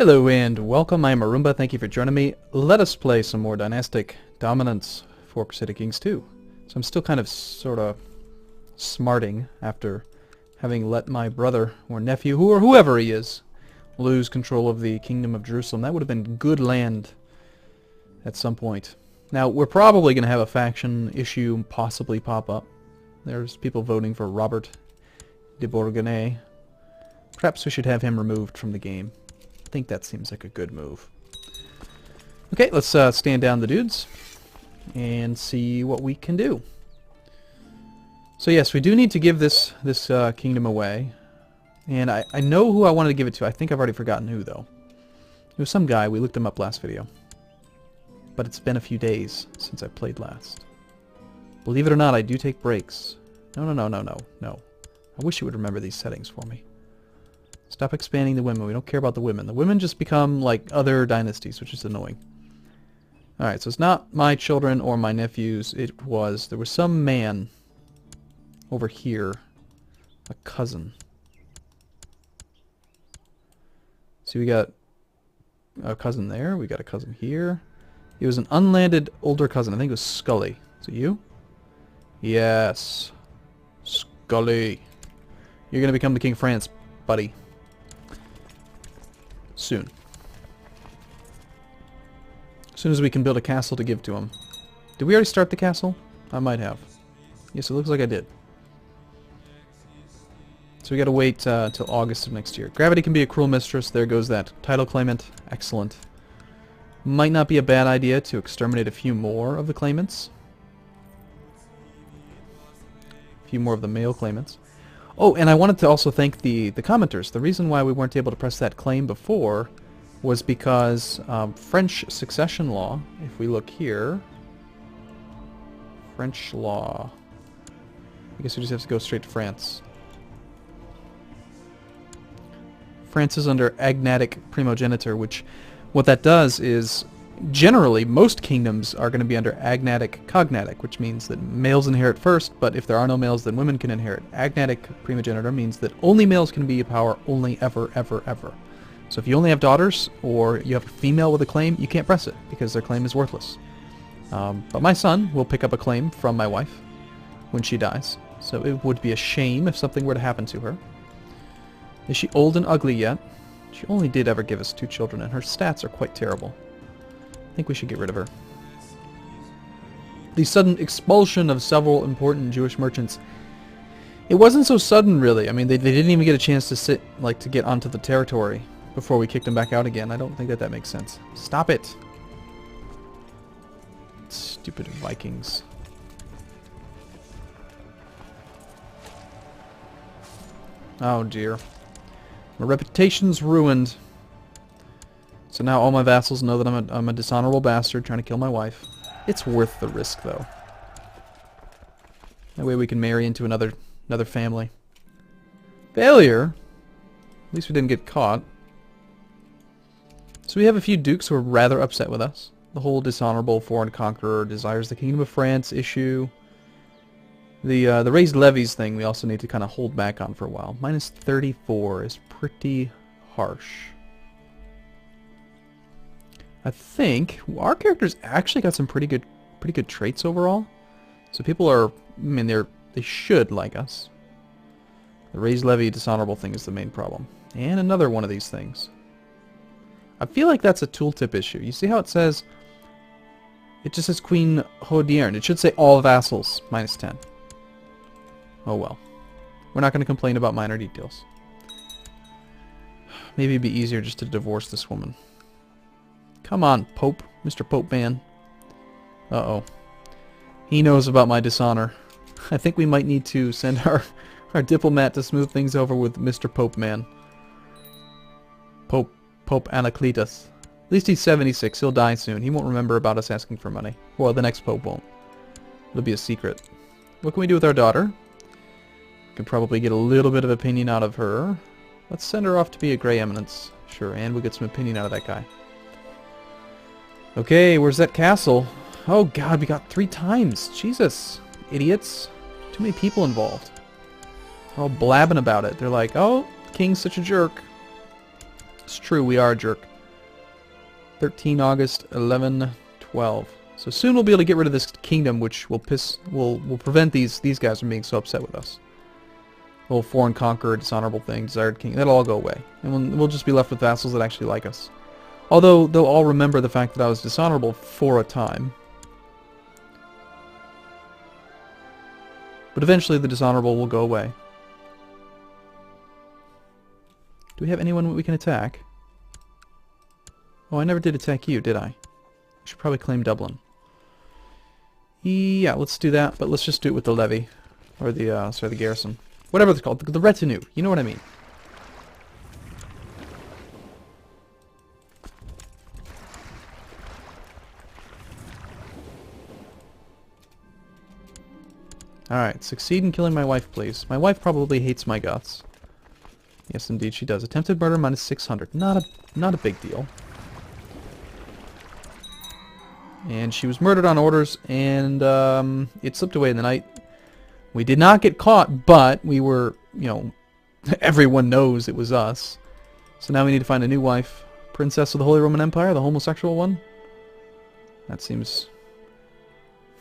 Hello and welcome, I'm Arumba, thank you for joining me. Let us play some more Dynastic Dominance for Crusader Kings 2. So I'm still kind of sort of smarting after having let my brother or nephew, or whoever he is, lose control of the Kingdom of Jerusalem. That would have been good land at some point. Now, we're probably going to have a faction issue possibly pop up. There's people voting for Robert de Bourgogne. Perhaps we should have him removed from the game. I think that seems like a good move. Okay, let's stand down the dudes and see what we can do. So yes, we do need to give this kingdom away. And I know who I wanted to give it to. I think I've already forgotten who, though. It was some guy. We looked him up last video. But it's been a few days since I played last. Believe it or not, I do take breaks. No. I wish you would remember these settings for me. Stop expanding the women. We don't care about the women. The women just become like other dynasties, which is annoying. Alright, so it's not my children or my nephews. There was some man over here. A cousin. See, we got a cousin there. We got a cousin here. He was an unlanded older cousin. I think it was Scully. Is it you? Yes. Scully. You're going to become the King of France, buddy. Soon. As soon as we can build a castle to give to him. Did we already start the castle? I might have. Yes, it looks like I did. So we gotta wait till August of next year. Gravity can be a cruel mistress. There goes that. Title claimant. Excellent. Might not be a bad idea to exterminate a few more of the claimants. A few more of the male claimants. Oh, and I wanted to also thank the commenters. The reason why we weren't able to press that claim before was because French succession law, if we look here, French law, I guess we just have to go straight to France. France is under agnatic primogeniture, which what that does is generally most kingdoms are going to be under agnatic cognatic, which means that males inherit first, but if there are no males, then women can inherit. Agnatic primogeniture means that only males can be a power, only ever. So if you only have daughters, or you have a female with a claim, you can't press it, because their claim is worthless. But my son will pick up a claim from my wife when she dies, so it would be a shame if something were to happen to her. Is she old and ugly yet? She only did ever give us 2 children, and her stats are quite terrible. I think we should get rid of her. The sudden expulsion of several important Jewish merchants. It wasn't so sudden, really. I mean, they didn't even get a chance to to get onto the territory before we kicked them back out again. I don't think that makes sense. Stop it! Stupid Vikings. Oh dear. My reputation's ruined. So now all my vassals know that I'm a dishonorable bastard trying to kill my wife. It's worth the risk, though. That way we can marry into another family. Failure? At least we didn't get caught. So we have a few dukes who are rather upset with us. The whole dishonorable foreign conqueror desires the Kingdom of France issue. The raised levies thing we also need to kind of hold back on for a while. Minus 34 is pretty harsh. I think our characters actually got some pretty good traits overall. So people are, I mean, they should like us. The raised levy dishonorable thing is the main problem. And another one of these things. I feel like that's a tooltip issue. You see how it says, it just says Queen Hodierne. It should say all vassals, minus 10. Oh well. We're not going to complain about minor details. Maybe it'd be easier just to divorce this woman. Come on, Pope. Mr. Pope Man. Uh-oh. He knows about my dishonor. I think we might need to send our diplomat to smooth things over with Mr. Pope Man. Pope Anacletus. At least he's 76. He'll die soon. He won't remember about us asking for money. Well, the next Pope won't. It'll be a secret. What can we do with our daughter? Could probably get a little bit of opinion out of her. Let's send her off to be a Grey Eminence. Sure, and we'll get some opinion out of that guy. Okay, where's that castle? Oh god, we got 3 times. Jesus. Idiots. Too many people involved. They're all blabbing about it. They're like, oh, the king's such a jerk. It's true, we are a jerk. 13 August, 11/12. So soon we'll be able to get rid of this kingdom, which will prevent these guys from being so upset with us. The whole foreign conqueror, dishonorable thing, desired king, that'll all go away. And we'll just be left with vassals that actually like us. Although they'll all remember the fact that I was dishonorable for a time. But eventually the dishonorable will go away. Do we have anyone we can attack? Oh, I never did attack you, did I? I should probably claim Dublin. Yeah, let's do that, but let's just do it with the levy. Or the, sorry, the garrison. Whatever it's called. The retinue. You know what I mean. Alright, succeed in killing my wife, please. My wife probably hates my guts. Yes, indeed she does. Attempted murder minus 600. Not a big deal. And she was murdered on orders, and it slipped away in the night. We did not get caught, but we were, you know, everyone knows it was us. So now we need to find a new wife. Princess of the Holy Roman Empire, the homosexual one? That seems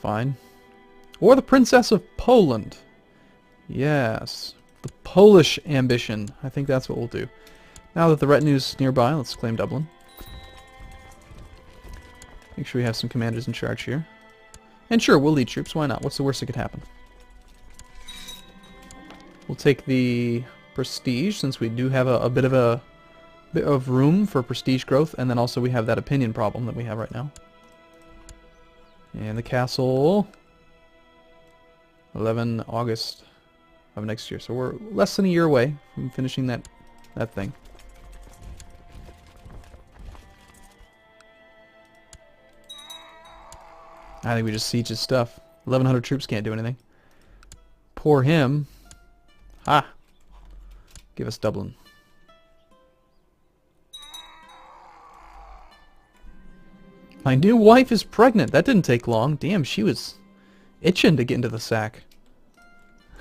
fine. Or the Princess of Poland. Yes. The Polish ambition. I think that's what we'll do. Now that the retinue's nearby, let's claim Dublin. Make sure we have some commanders in charge here. And sure, we'll lead troops. Why not? What's the worst that could happen? We'll take the prestige, since we do have a bit of room for prestige growth, and then also we have that opinion problem that we have right now. And the castle, 11 August of next year. So we're less than a year away from finishing that thing. I think we just siege his stuff. 1,100 troops can't do anything. Poor him. Ah! Give us Dublin. My new wife is pregnant. That didn't take long. Damn, she was itching to get into the sack.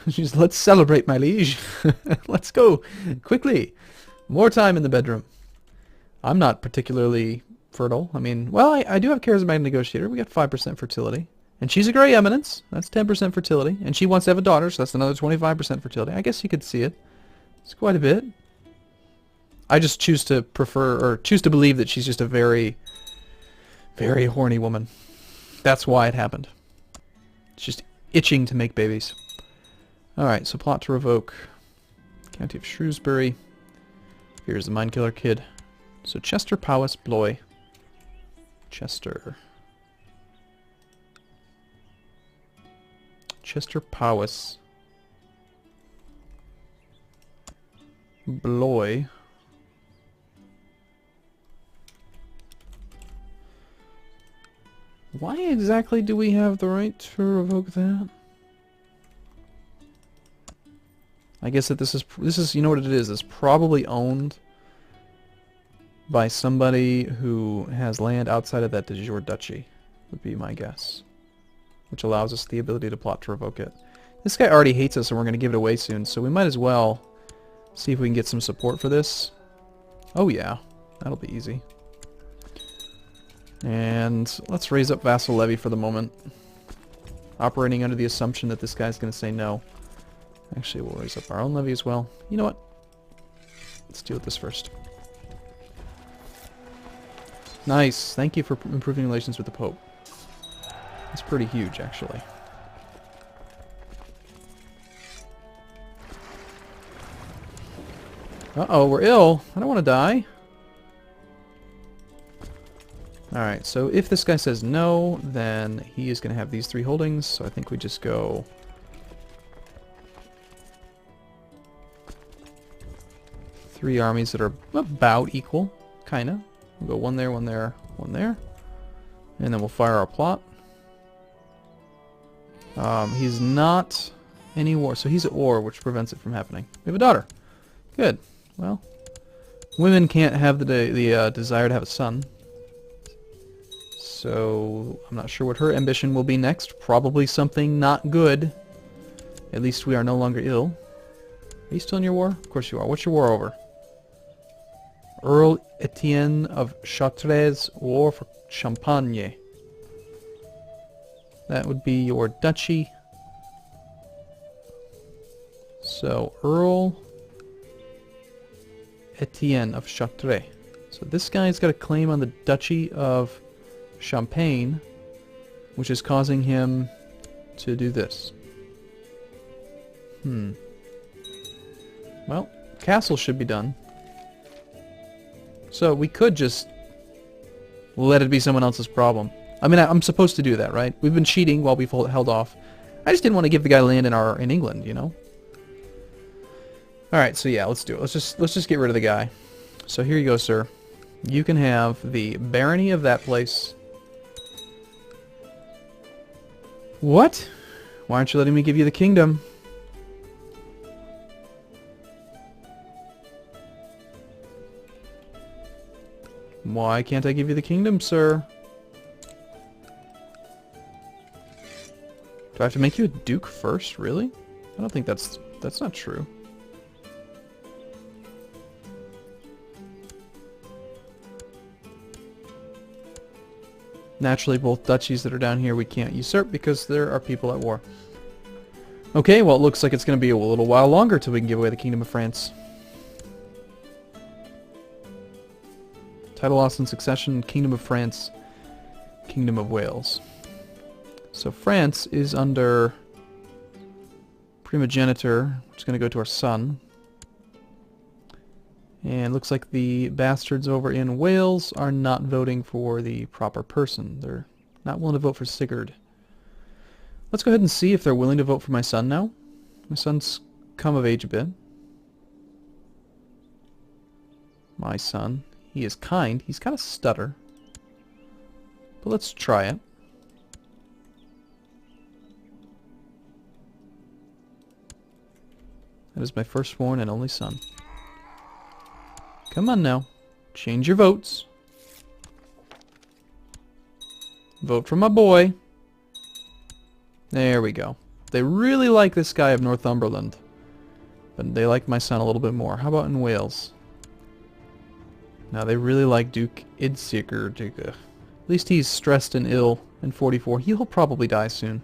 She's, let's celebrate, my liege. Let's go. Quickly. More time in the bedroom. I'm not particularly fertile. I mean, well, I do have charismatic negotiator. We got 5% fertility. And she's a Grey Eminence. That's 10% fertility. And she wants to have a daughter, so that's another 25% fertility. I guess you could see it. It's quite a bit. I just choose to prefer, or choose to believe that she's just a very, very horny woman. That's why it happened. It's just itching to make babies. Alright, so plot to revoke. County of Shrewsbury. Here's the Mind Killer Kid. So Chester, Powys, Blois. Chester, Powys, Blois. Why exactly do we have the right to revoke that? I guess that this is you know what it is. It's probably owned by somebody who has land outside of that de jure duchy, would be my guess. Which allows us the ability to plot to revoke it. This guy already hates us and we're going to give it away soon, so we might as well see if we can get some support for this. Oh yeah, that'll be easy. And let's raise up vassal levy for the moment. Operating under the assumption that this guy's going to say no. Actually, we'll raise up our own levy as well. You know what? Let's deal with this first. Nice. Thank you for improving relations with the Pope. That's pretty huge, actually. Uh-oh, we're ill. I don't want to die. Alright, so if this guy says no, then he is going to have these 3 holdings, so I think we just go... three armies that are about equal, kinda. We'll go 1 there, 1 there, 1 there. And then we'll fire our plot. He's not any war, so he's at war, which prevents it from happening. We have a daughter. Good. Well, women can't have the desire to have a son. So, I'm not sure what her ambition will be next. Probably something not good. At least we are no longer ill. Are you still in your war? Of course you are. What's your war over? Earl Etienne of Chartres war for Champagne. That would be your duchy. So, Earl Etienne of Chartres. So this guy's got a claim on the Duchy of Champagne, which is causing him to do this. Well, castle should be done. So we could just let it be someone else's problem. I mean, I'm supposed to do that, right? We've been cheating while we've held off. I just didn't want to give the guy land in England, you know? Alright, so yeah, let's do it. Let's just get rid of the guy. So here you go, sir. You can have the barony of that place. What? Why aren't you letting me give you the kingdom? Why can't I give you the kingdom, sir? Do I have to make you a duke first? Really? I don't think that's not true. Naturally, both duchies that are down here we can't usurp because there are people at war. Okay, well it looks like it's going to be a little while longer till we can give away the Kingdom of France. Title loss and succession, Kingdom of France, Kingdom of Wales. So France is under primogeniture, which is going to go to our son. And looks like the bastards over in Wales are not voting for the proper person. They're not willing to vote for Sigurd. Let's go ahead and see if they're willing to vote for my son now. My son's come of age a bit. My son. He is kind. He's got a stutter. But let's try it. That is my firstborn and only son. Come on now. Change your votes. Vote for my boy. There we go. They really like this guy of Northumberland. But they like my son a little bit more. How about in Wales? Now they really like Duke Idsigurd. At least he's stressed and ill in 44. He'll probably die soon.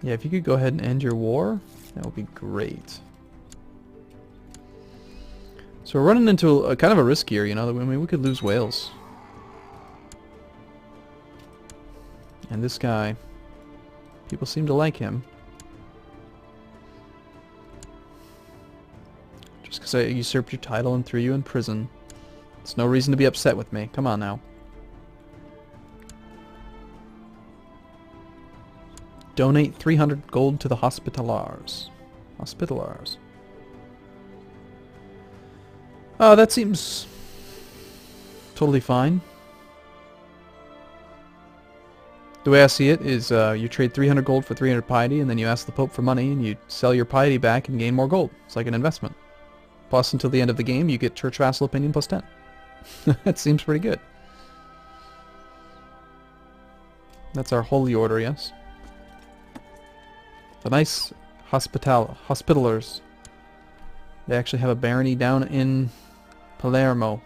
Yeah, if you could go ahead and end your war, that would be great. So we're running into a kind of a risk here, you know. I mean, we could lose Wales. And this guy, people seem to like him. Just because I usurped your title and threw you in prison. It's no reason to be upset with me. Come on now. Donate 300 gold to the Hospitallers. Hospitallers. Oh, that seems totally fine. The way I see it is you trade 300 gold for 300 piety, and then you ask the Pope for money, and you sell your piety back and gain more gold. It's like an investment. Plus, until the end of the game, you get church vassal opinion plus 10. That seems pretty good. That's our holy order, yes? The nice hospitalers. They actually have a barony down in Palermo.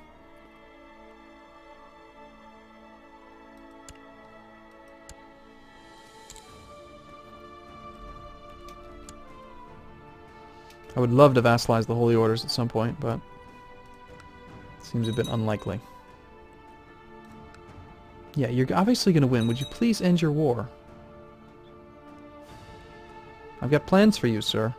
I would love to vassalize the holy orders at some point, but it seems a bit unlikely. Yeah, you're obviously going to win. Would you please end your war? I've got plans for you, sir.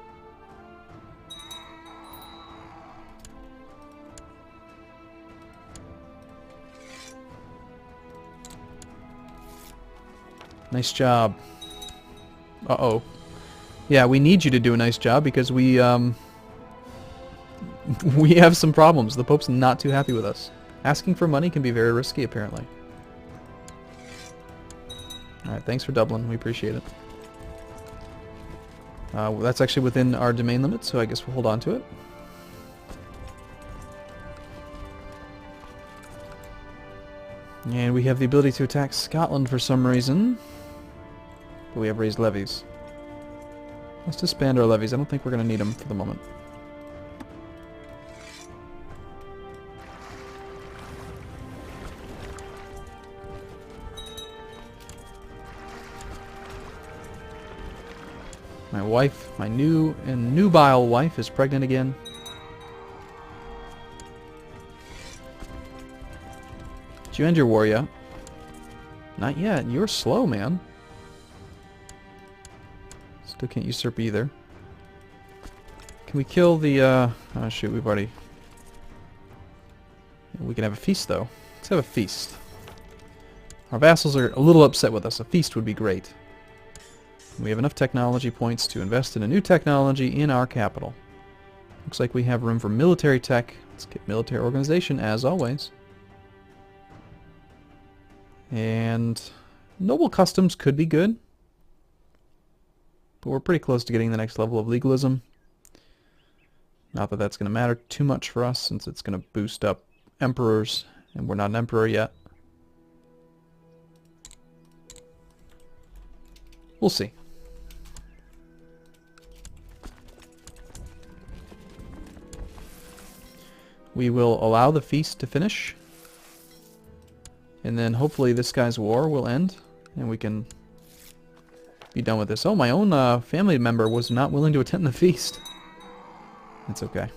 Nice job. Uh-oh. Yeah, we need you to do a nice job because we have some problems. The Pope's not too happy with us. Asking for money can be very risky, apparently. Alright, thanks for Dublin. We appreciate it. That's actually within our domain limit, so I guess we'll hold on to it. And we have the ability to attack Scotland for some reason. But we have raised levies. Let's disband our levies. I don't think we're going to need them for the moment. My wife, my new and nubile wife is pregnant again. Did you end your war yet? Not yet. You're slow, man. Still can't usurp either. Can we kill the, oh shoot, we've already... We can have a feast, though. Let's have a feast. Our vassals are a little upset with us. A feast would be great. We have enough technology points to invest in a new technology in our capital. Looks like we have room for military tech. Let's get military organization, as always. And noble customs could be good. But we're pretty close to getting the next level of legalism. Not that that's going to matter too much for us, since it's going to boost up emperors, and we're not an emperor yet. We'll see. We will allow the feast to finish. And then hopefully this guy's war will end. And we can be done with this. Oh, my own family member was not willing to attend the feast. It's okay.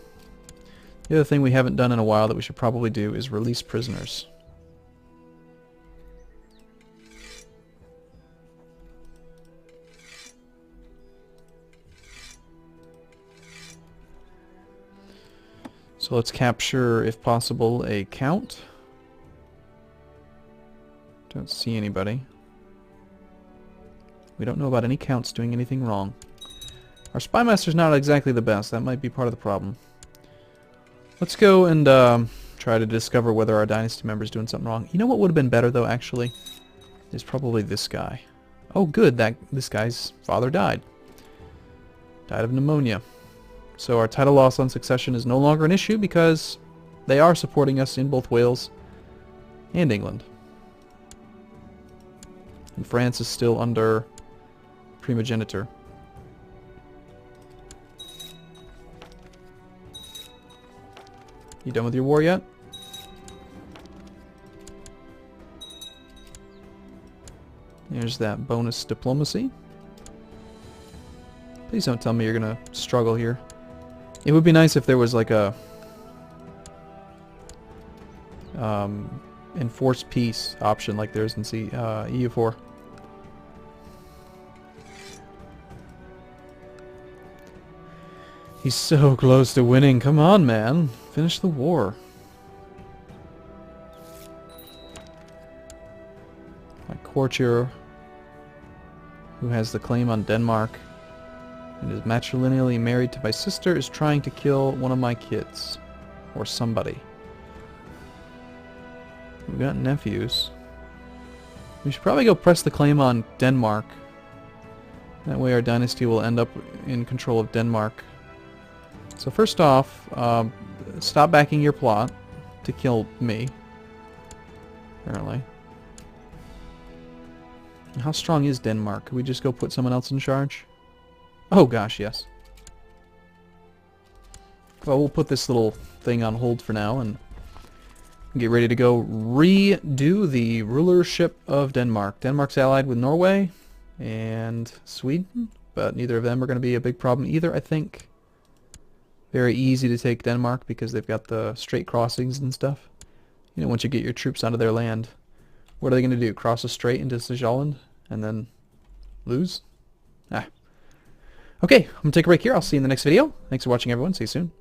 The other thing we haven't done in a while that we should probably do is release prisoners. So let's capture, if possible, a count. Don't see anybody. We don't know about any counts doing anything wrong. Our spymaster's not exactly the best. That might be part of the problem. Let's go and try to discover whether our dynasty member's doing something wrong. You know what would have been better, though, actually? Is probably this guy. Oh, good. This guy's father died. Died of pneumonia. So our title loss on succession is no longer an issue because they are supporting us in both Wales and England. And France is still under primogeniture. You done with your war yet? There's that bonus diplomacy. Please don't tell me you're gonna struggle here. It would be nice if there was like a enforced peace option like there is in EU4. He's so close to winning. Come on, man. Finish the war. My courtier, who has the claim on Denmark and is matrilineally married to my sister, is trying to kill one of my kids. Or somebody. We've got nephews. We should probably go press the claim on Denmark. That way our dynasty will end up in control of Denmark. So first off, stop backing your plot to kill me. Apparently. How strong is Denmark? Could we just go put someone else in charge? Oh gosh, yes. Well, we'll put this little thing on hold for now and get ready to go redo the rulership of Denmark. Denmark's allied with Norway and Sweden, but neither of them are going to be a big problem either, I think. Very easy to take Denmark because they've got the straight crossings and stuff. You know, once you get your troops out of their land, what are they going to do? Cross a strait into Switzerland and then lose? Ah. Okay, I'm going to take a break here. I'll see you in the next video. Thanks for watching, everyone. See you soon.